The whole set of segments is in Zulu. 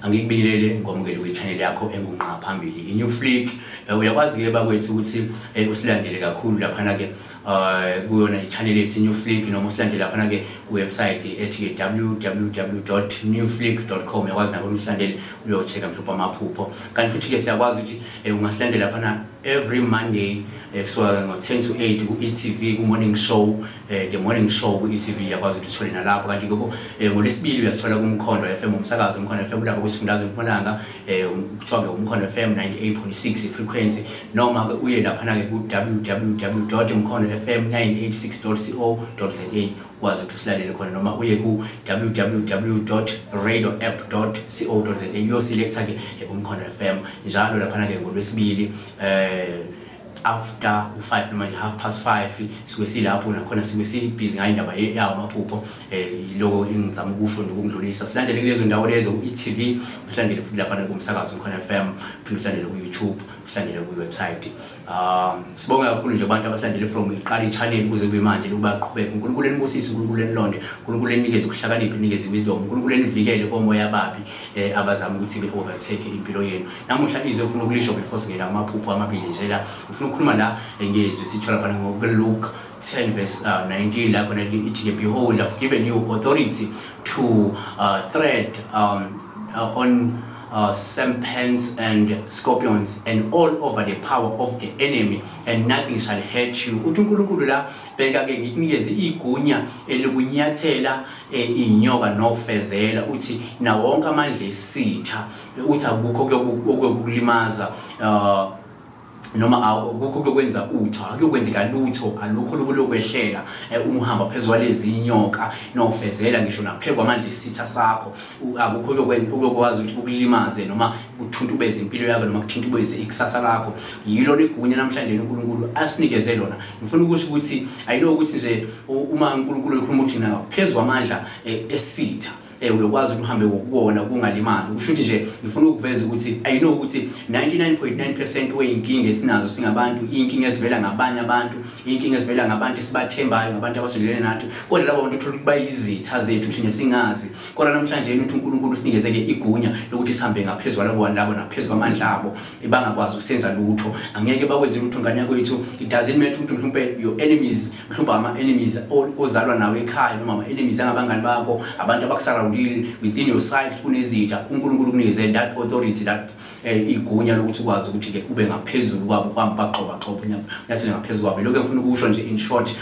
Angikubingelele ngomukeli we-channel yakho engunqa phambili iNew Flick. Uyakwazi ke bakwethu ukuthi usilandele kakhulu lapha ke kuyona i-channel ethi New Flick, noma usilandele lapha ke ku-website ethi www.newflick.com. uyakwazi nako usilandele uyochecka mhlawumbe amaphupho. Kanti futhi ke siyakwazi ukuthi ungasilandela lapha every Monday kusuka ngo-10 to 8 ku-e.tv ku-morning show, the morning show ku-e.tv uyakwazi ukuthi uthole nalapho. Kanti ngoLwesibili uyasithola kuMkhondo FM, umsakazo uMkhondo FM lapho kwisifundazwe eMpumalanga, kuthiwa ke uMkhondo FM 98.6 frequency, noma ke uye lapha ke ku www.mkhondofm986.co.za ukwazi ukuthi usilalele khona, noma uye ku www.radioapp.co.za uyoselecta ke uMkhondo FM njalo lapha ke ngoLwesibili after 5 noma 5:30 sibe silapho nakhona sibe sibhizi ngayindaba yawo amaphupho. Lokho engizama ukusho nokungidlulisa, silandele kulezo ndawo lezo ku-e.tv, usilandele futhi lapha kumsakazo uMkhondo FM, phinde usilandele ku-YouTube, usilandele ku-website. Sibonga kakhulu nje abantu abasilandele from iqala i-channel kuze kube manje lokuba qhubeka. uNkulunkulu enibusise, uNkulunkulu enilonde, uNkulunkulu enikeze ukuhlakanipha, enikeze wisdom, uNkulunkulu enivikele komoya babi abazama ukuthi be-overtake impilo yenu. Namuhla izwe ufuna ukulisho before singena amaphupho amabili nje la ufuna ukukhuluma la ngezwe sithola lapha ngoLuke 10 verse 19 la khona ithi, behold, I've given you authority to tread on serpents and scorpions and all over the power of the enemy, and nothing shall hurt you. Uthi uNkulunkulu la bheka ke ngikunikeze igunya elokunyathela inyoka nofezela, uthi na wonke amandla esitha, uthi akukho okukulimaza noma akukho kwenza utho, akuyokwenzeka lutho, alukho lokwehlela uma uhamba phezulu lezi inyoka nofezela ngisho naphekwa amandla esitha sakho. Akukho ukwazi ukuthi ukulimaze noma ukuthuntubeza impilo yakho noma ukuthuntubeza ikusasa lakho. Yilo ligunya namhlanje uNkulunkulu asinikeze lona. Ngifuna ukusho ukuthi ayilo ukuthi nje uma uNkulunkulu ekhuluma ukuthi na phezulu amandla esitha uyakwazi ukuhambe ukubona kungalimali. Kusho ukuthi nje ngifuna ukuveza ukuthi I know ukuthi 99.9% weinkinga esinazo singabantu, inkinga ezivela ngabanye abantu, inkinga ezivela ngabantu esibathembayo, abantu abasondelene nathi, kodwa labo bantu uthola ukuthi bayizitha zethu thina singazi. Kodwa namhlanje uthi uNkulunkulu usinikeze ke igunya lokuthi sihambe ngaphezulu labo naphezulu kwamandla abo bangakwazi ukusenza lutho. Angeke bakwenze lutho ngane yakwethu. It doesn't matter ukuthi mhlawumbe your enemies, mhlawumbe ama-enemies ozalwa nawe ekhaya noma ama-enemies angabangani bakho, abantu abakusara within your side kunezitha. uNkulunkulu kunikeze that authority, that igunya lokuthi ukwazi ukuthi ke ube ngaphezulu kwabo, uhamba baqoba nyathele ngaphezulu kwabo. Lokho ngifuna ukusho nje in short,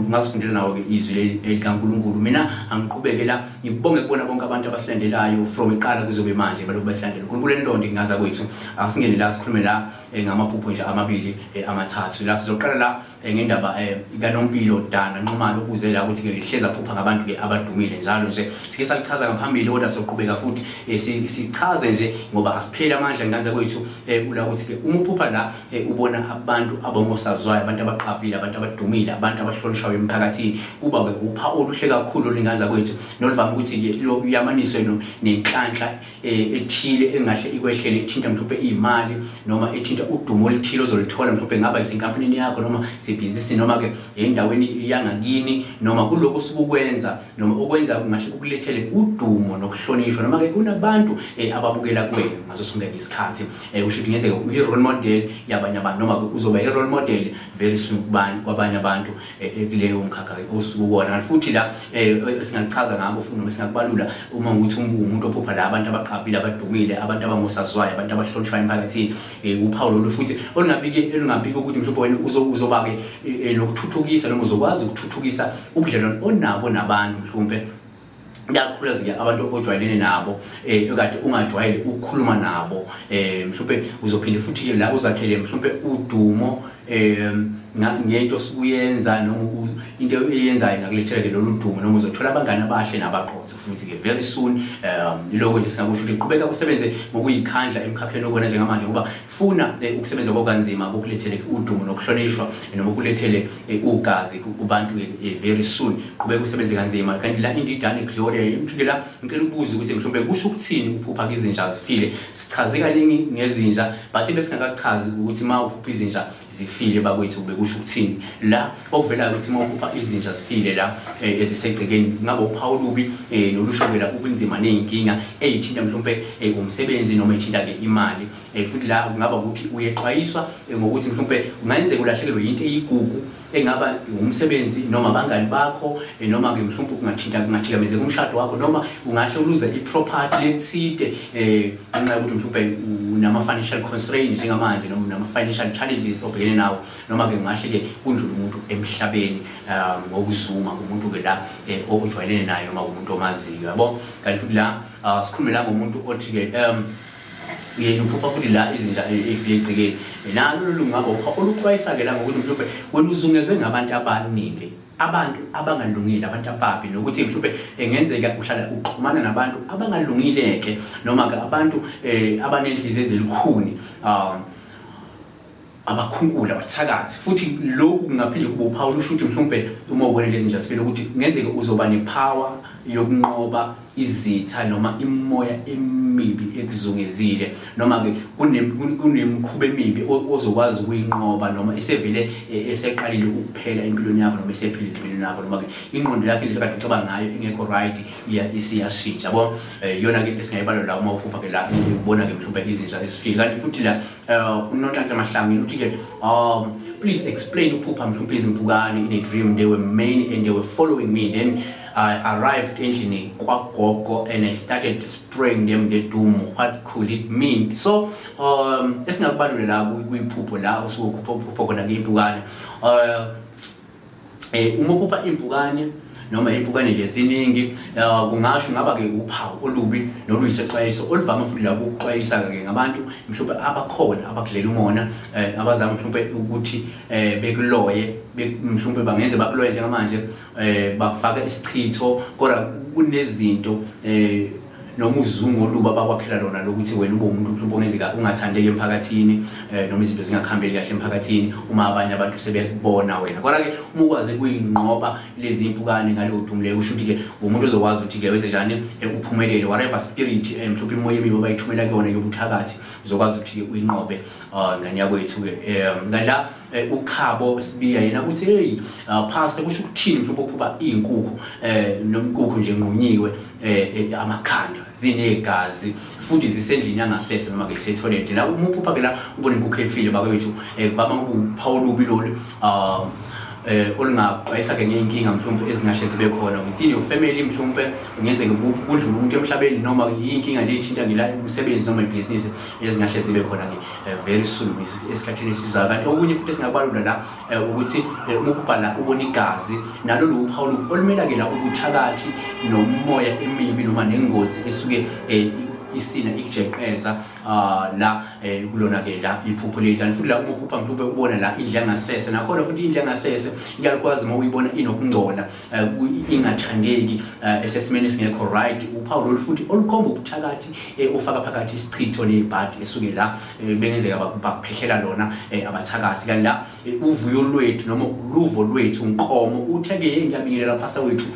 ngasifundela nawo ke izwi likaNkulunkulu. Mina angiqhubekela ngibonge kubona bonke abantu abasilandelayo from iqala kuzobe manje balokhu basilandela. uNkulunkulu enilonde ngaza kwethu. Asingene la sikhulume la ngamaphupho nje amabili amathathu. La sizoqala la ngendaba kaNompilo Dana Nxumalo, ukuze la ukuthi ke ihleza phupha ngabantu ke abadumile njalo nje sike salichaza ngaphambili, kodwa soqhubeka futhi sichaze nje ngoba asiphela amandla ngaza kwethu ula ukuthi ke uma uphupha la ubona abantu abongosazwayo, abantu abaqavile, abantu abadumile, abantu abahlolishayo emphakathini, kuba ke upha oluhle kakhulu lingaza kwethu nolivama ukuthi ke uyamaniswe nenhlanhla ethile engahle ikwehlele, ethinta mhlawumbe imali noma ethinta udumo oluthile ozolithola mhlawumbe ngaba isenkampanini yakho noma sebhizinisi noma ke endaweni yangakini noma kuloko usukukwenza noma okwenza kungahle kukulethele udumo nokuhlonishwa, noma ke kunabantu ababukela kuwena ngaso sonke isikhathi. Kusho ukuthi ngenzeka uyi-role model yabanye abantu noma ke uzoba i-role model very soon kwabanye abantu kuleyo mkhakha osukuwona. Kanti futhi la singachaza ngako futhi noma singakubalula uma ukuthi umuntu ophupha la abantu abaqavile, abadumile, abantu abangosazwayo, abantu abahlonishwayo emphakathini, uphawu lolu futhi olungabiki ukuthi mhlawumbe wena uzoba ke lokuthuthukisa noma uzokwazi ukuthuthukisa ubudlelwano onabo nabantu mhlawumbe yakhulazike abantu ojwayelene nabo ekade ungajwayele ukukhuluma nabo. Mhlawumbe uzophinde futhi ke la uzakhele mhlawumbe udumo ngento sokuyenza noma into eyenzayo ngakulethele lolu dumo, noma uzothola abangane abahle nabaqotho futhi ke very soon. Lokho nje singakusho ukuthi qhubeka kusebenze ngokuyikhandla emkhakheni okona njengamanje, ngoba funa ukusebenza kokanzima kokulethele udumo nokuhlonishwa noma ukulethele ugazi kubantu very soon. Qhubeka kusebenze kanzima. Kanti la indidane Gloria imphike la ngicela ukubuza ukuthi mhlawumbe kusho ukuthini uphupha izinja zifile. Sichaze kaningi ngezinja but bese singakachazi ukuthi ma uphupha izinja zifile bakwethu bekusho ukuthini la okuvela ukuthi mawuphupha izinja sifile la ezisegcekeni ngabe uphawu lubi nolushokela ubunzima nezinkinga ezithinta mhlawumbe umsebenzi noma ethinta ke imali futhi la kungaba ukuthi uyeqwayiswa ngokuthi mhlawumbe ungayenzeka ulahlekelwe into eyigugu engaba umsebenzi noma abangani bakho noma ke mhlawumbe kungathikamezeka umshado wakho noma ungahle uluze iproperty letside ngenxa yokuthi mhlawumbe unama financial constraints njengamanje noma unama financial challenges obhekene nawo noma ke ungahle ke kundlula umuntu emhlabeni ngokuzuma umuntu ke la ojwayelene naye noma umuntu omaziyo yabo kanti futhi la sikhulumela ngomuntu othi ke yena uphupha futhi la izinja efile egcekeni nalo lungaba oluxwayisa ke la ngokuthi mhlawumbe wena uzungezwe ngabantu abaningi abantu abangalungile abantu ababi nokuthi mhlawumbe engenzeka uhlala uxhumana nabantu abangalungileke noma ke abantu abanenhliziyo ezilikhuni abakhunkula abathakathi futhi lokhu kungaphinde kube uphawu lusho ukuthi mhlawumbe uma ubone lezi nje sifile ukuthi kungenzeka uzoba nepower yokunqoba izitha noma imoya emibi ekuzungezile noma ke kunemkhuba emibi ozokwazi ukuyinqoba noma esevele eseqalile ukuphela empilweni yakho noma esephilile empilweni yakho noma ke ingqondo yakho into kade ucabanga ngayo ingekho right isiyashintsha yabo yona ke into esingayibala la uma uphupha ke la ubona ke mhlawumbe izinja esifile kanti futhi la uNonhlanhla Mahlangu uthi ke please explain uphupha mhlawumbe izimpukane in a dream they were many and they were following me then I arrived endlini kwagogo and I started spraying them the doom. What could it mean? So esingakubalula la kuyiphupho la usukhupha khona ngeimpukane uma uphupha impukane noma impukane nje ziningi kungasho ngaba ke uphawu olubi noluyisexwayiso oluvama futhi la ukuxwayisa ke ngabantu mhlawumbe abakhona abakudlela umona abazama mhlawumbe ukuthi bekuloye mhlawumbe bangenze bakuloye njengamanje bakufaka isichitho kodwa kunezinto noma uzungu oluba bakwakhela lona lokuthi wena ube umuntu mhlawumbe ongezeka ungathandeki emphakathini noma izinto zingakhambeli kahle emphakathini uma abanye abantu sebekubona wena kodwa ke uma ukwazi kuyinqoba lezi impukane ngale udumule kusho ukuthi ke umuntu ozokwazi ukuthi ke wenze njani uphumelele whatever spirit mhlawumbe imoya emibi bayithumela kuyona yobuthakathi uzokwazi ukuthi ke uyinqobe ngani yakwethu ke ngala ukhabo sibiya yena ukuthi hey pastor kusho ukuthini mhlawumbe ukuba izinkukhu nomkukhu nje nqunyiwe amakhanda zinegazi futhi zisendlini yangasese noma ke setoilet la umuphupha ke la ubona inkukhu efile bakwethu baba nguphawu lubi lolu olungaqwayisa ke ngeenkinga mhlawumbe ezingahle zibe khona within your family mhlawumbe ungenzeka kudlula umuntu emhlabeni noma inkinga nje ithinta ngila umsebenzi noma ibusiness ezingahle zibe khona ke very soon esikhathini esizayo kanti okunye futhi singabalula la ukuthi umuphupha la ubona igazi nalo lo uphawu olumela ke la ubuthakathi nomoya emibi noma nengozi esuke isina ikujeqeza la kulona ke la iphupho leli kanti futhi la uma uphupha mhlawumbe ubona la indle yangasese nakhona futhi indle yangasese iyakwazi uma uyibona inokungcola ingathandeki assessment esingekho right uphawu lolu futhi olukhomba ubuthakathi ufaka phakathi isichitho nezibhadi esuke la bengenzeka bakuphehlela lona abathakathi kanti la uvuyo lwethu noma uluvo lwethu unkomo utheke ngiyabingelela pastor wethu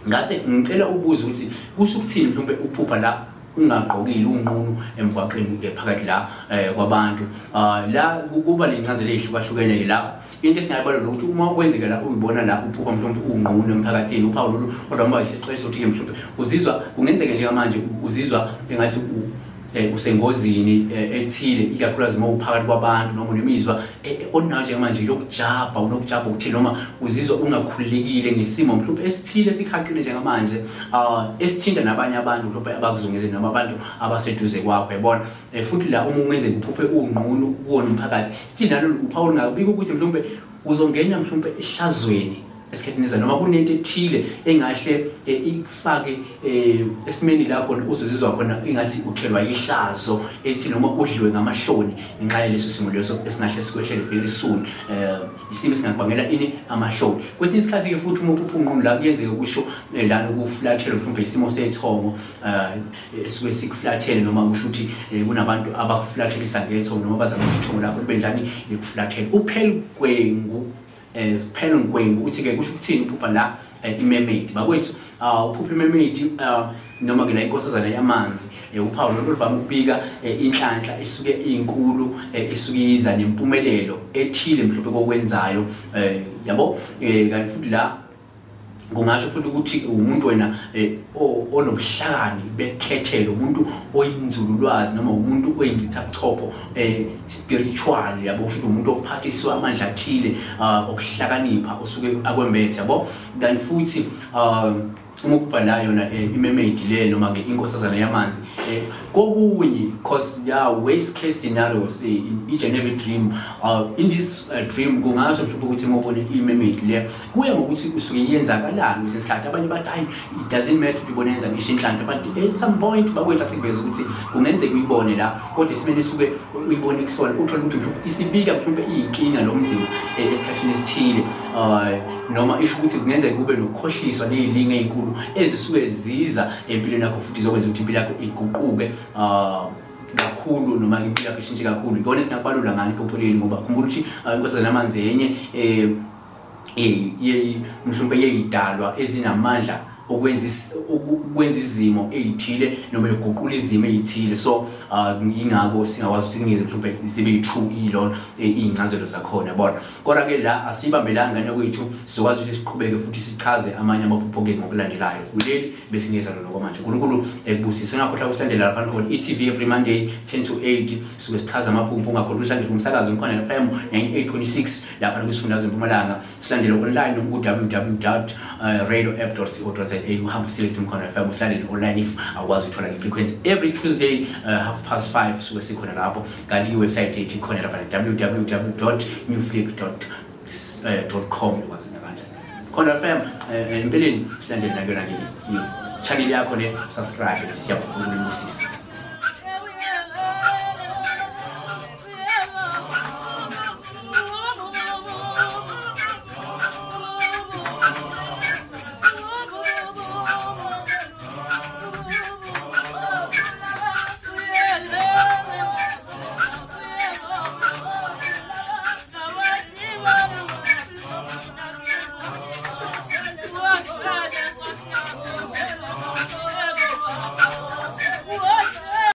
ngase ngicela ubuza ukuthi kusho ukuthini mhlawumbe uphupha la ungaqokile unqunu emgwaqeni ke phakathi la kwabantu la kuba lencazelo ezihlukahlukene la into esingayibala ukuthi uma kwenzeka la uyibona la uphupha mhlawumbe unqunu emphakathini uphawu lolu kodwa uma isexwayiso ukuthi mhlawumbe uzizwa kungenzeka njengamanje uzizwa engathi usengozini ethile ikakhulukazi uma uphakathi kwabantu noma unemizwa onayo njengamanje yokujabha unokujabha ukuthi noma uzizwa ungakhululekile ngesimo mhlawumbe esithile sikhaqile njengamanje esithinta nabanye abantu mhlawumbe abakuzungezile noma abantu abaseduze kwakho yabona futhi la uma ungenze kuphuphe unqunu kuwona umphakathi still nalo uphawu ngabika ukuthi mhlawumbe uzongena mhlawumbe ehlazweni esikhathini noma kunento ethile engahle ikufake esimeni lakho uzozizwa khona ingathi uthelwa ihlazo ethi noma udliwe ngamahloni ngenxa yaleso simo leso esingahle sikwehlele very soon isimo singakubangela ini amahloni kwesinye isikhathi ke futhi uma uphupha unqunu la kuyenzeka kusho lana ukuflathela mhlawumbe isimo sethongo esike sikuflathele noma kusho ukuthi kunabantu abakuflathelisa ngethomo noma bazama ukuthi ithongo lakho libe njani likuflathela uphela ugwengu phela ngikwengu uthi ke kusho ukuthini uphupha la iMermaid bakwethu uphupha iMermaid noma ke la inkosazana yamanzi uphawu loluvama ukubika inhlanhla esuke izinkulu esuke iza nempumelelo ethile mhlophe kokwenzayo yabo kanti futhi la kungasho futhi ukuthi umuntu wena onobuhlakani bekhethelo umuntu oyinzululwazi noma umuntu oyincitha buchopho spiritual yabo futhi umuntu ophathiswa amandla athile okuhlakanipha osuke akwembethe yabo kanti futhi uma kubhala yona iMermaid le noma ke inkosazana yamanzi kokunye cause worst case scenarios in each and every dream in this dream kungasho mhlawumbe ukuthi ngobone iMermaid le kuya ngokuthi usuke yenzakalani kwesikhathi abanye bathi hayi it doesn't matter ukuthi ibonenza ngisho inhlanhla but at some point bakwethu sikuveza ukuthi kungenzeka uyibone la kodwa isimene suke uyibone kusona uthola ukuthi mhlawumbe isibika mhlawumbe iyinkinga nomzimba esikhathini esithile noma isho ukuthi kungenzeka kube nokukhohliswa nezilinga ezinkulu ezisuke ziza empilweni yakho futhi zokwenza ukuthi impilo yakho iguquke kakhulu noma impilo yakho ishintshe kakhulu ikona singabalula ngani iphupholeli ngoba khumbula ukuthi inkosazana yamanzi yenye mhlawumbe yeyidalwa ezinamandla okwenza izimo ezithile noma ukuguqula izimo ezithile so ingako singakwazi ukuthi ngeze mhlawumbe zibe true ilona izincazelo zakhona yabona kodwa ke la asibambelanga nokwethu sizokwazi ukuthi siqhubeke futhi sichaze amanye amaphupho ke ngokulandelayo kuleli bese ngeza lona kwamanje uNkulunkulu ekubusise ngakhohlwa ukusilandela lapha on eTV every Monday 10 to 8 suke sichaza amaphupho ungakhohlwa ukusilandela kumsakazo umkhona FM 98.6 lapha kusifundazwe eMpumalanga silandele online ku www.radioapp.co.za uhamba select umkhona FM usilandele online if awukwazi ukuthola ifrequency every Tuesday 5:30 suke sikhona lapho kanti iwebsite yethu ikhona lapha www.newflick.com ukwazi kanjani khona FM empeleni silandele nakho nake channel yakho le subscribe siyabonga ubusisi